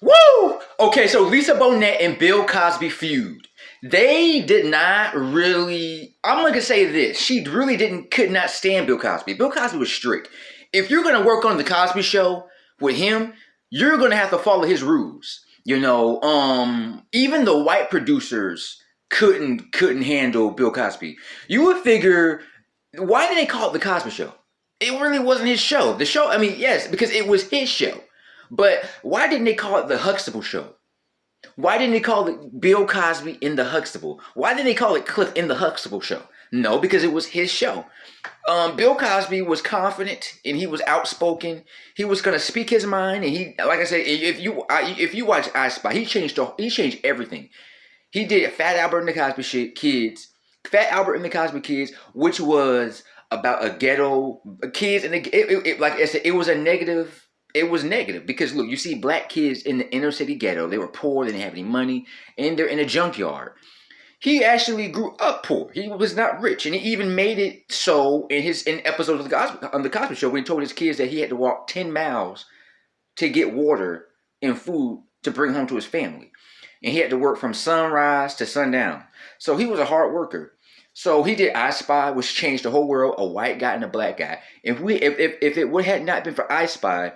Woo! Okay, so Lisa Bonnet and Bill Cosby feud. They did not really. I'm gonna say this. She really could not stand Bill Cosby. Bill Cosby was strict. If you're gonna work on the Cosby Show with him, you're gonna have to follow his rules. Even the white producers couldn't handle Bill Cosby. You would figure, why did they call it the Cosby Show? It really wasn't his show. The show, I mean, yes, because it was his show. But why didn't they call it the Huxtable Show? Why didn't they call it Bill Cosby in the Huxtable? Why didn't they call it Cliff in the Huxtable Show? No, because it was his show. Bill Cosby was confident and he was outspoken. He was gonna speak his mind, and he, like I said, if you watch I Spy, he changed everything. He did Fat Albert and the Cosby Kids, Fat Albert and the Cosby Kids, which was about a ghetto kids, and like I said, it was a negative. It was negative because look, you see black kids in the inner city ghetto. They were poor, they didn't have any money, and they're in a junkyard. He actually grew up poor. He was not rich, and he even made it so in episodes of the Cosby Show when he told his kids that he had to walk 10 miles to get water and food to bring home to his family, and he had to work from sunrise to sundown. So he was a hard worker. So he did I Spy, which changed the whole world. A white guy and a black guy. If it had not been for I Spy,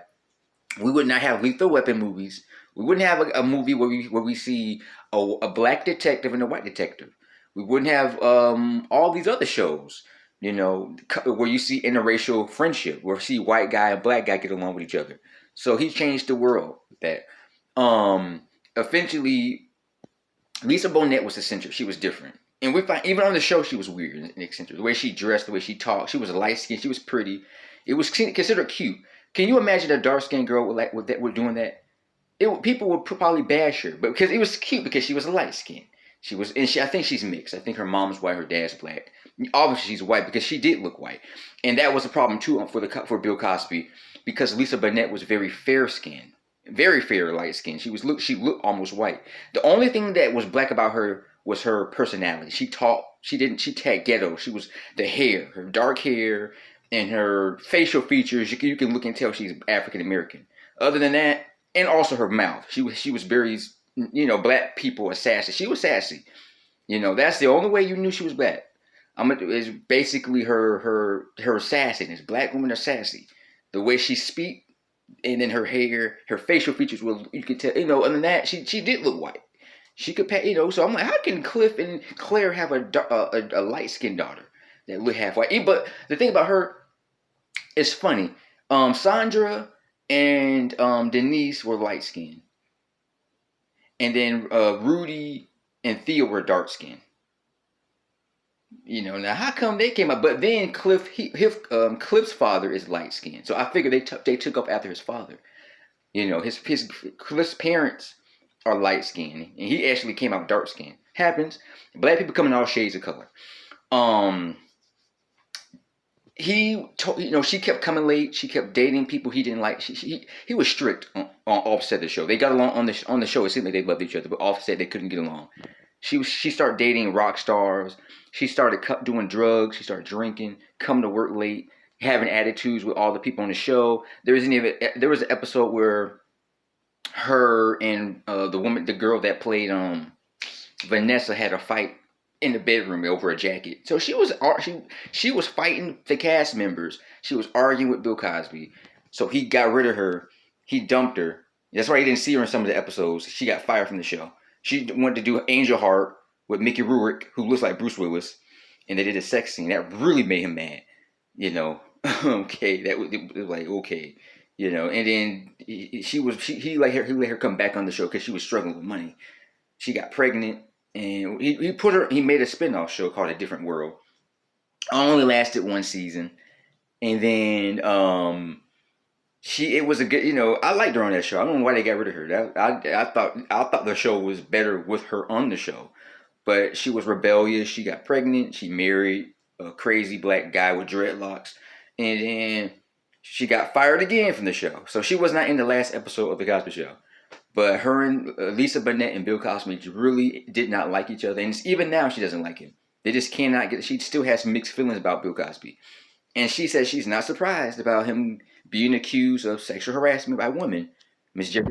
we would not have Lethal Weapon movies. We wouldn't have a movie where we see a black detective and a white detective. We wouldn't have all these other shows, where you see interracial friendship, where you see white guy and black guy get along with each other. So he changed the world with that. Eventually, Lisa Bonet was eccentric. She was different. And we find, even on the show, she was weird and eccentric. The way she dressed, the way she talked. She was light skinned. She was pretty. It was considered cute. Can you imagine a dark skinned girl with doing that? People would probably bash her, but because it was cute because she was a light skin. I think she's mixed. I think her mom's white, her dad's black. Obviously, she's white because she did look white, and that was a problem too for Bill Cosby, because Lisa Bonet was very fair skinned, very fair light skin. She looked almost white. The only thing that was black about her was her personality. She talked. She tagged ghetto. She was the hair, her dark hair, and her facial features. You can look and tell she's African American. Other than that, and also her mouth. She was very, black people are sassy. She was sassy. That's the only way you knew she was black. Is basically her sassiness. Black women are sassy. The way she speak, and then her hair, her facial features, you could tell. Other than that, she did look white. She could pay. So I'm like, how can Cliff and Claire have a light skinned daughter that look half white? But the thing about her is funny. Sandra and Denise were light skinned, and then Rudy and Thea were dark skinned. Now how come they came up? But then Cliff's father is light skinned, so I figured they took up after his father. His Cliff's parents are light skinned, and he actually came out dark skinned. Happens. Black people come in all shades of color. She kept coming late. She kept dating people he didn't like. He was strict on Offset the show. They got along on the show. It seemed like they loved each other, but Offset they couldn't get along. She started dating rock stars. She started doing drugs. She started drinking, coming to work late, having attitudes with all the people on the show. There was an episode where her and the girl that played Vanessa had a fight in the bedroom over a jacket. So she was fighting the cast members. She was arguing with Bill Cosby. So he got rid of her. He dumped her. That's why you didn't see her in some of the episodes. She got fired from the show. She wanted to do Angel Heart with Mickey Rourke, who looks like Bruce Willis, and they did a sex scene that really made him mad. Okay, it was like okay, and then he let her come back on the show because she was struggling with money. She got pregnant. And he made a spinoff show called A Different World. Only lasted one season. And then it was a good, I liked her on that show. I don't know why they got rid of her. I thought the show was better with her on the show. But she was rebellious. She got pregnant. She married a crazy black guy with dreadlocks. And then she got fired again from the show. So she was not in the last episode of The Cosby Show. But her and Lisa Bonet and Bill Cosby really did not like each other. And even now, she doesn't like him. They just cannot get it. She still has mixed feelings about Bill Cosby. And she says she's not surprised about him being accused of sexual harassment by women. Miss Jerry.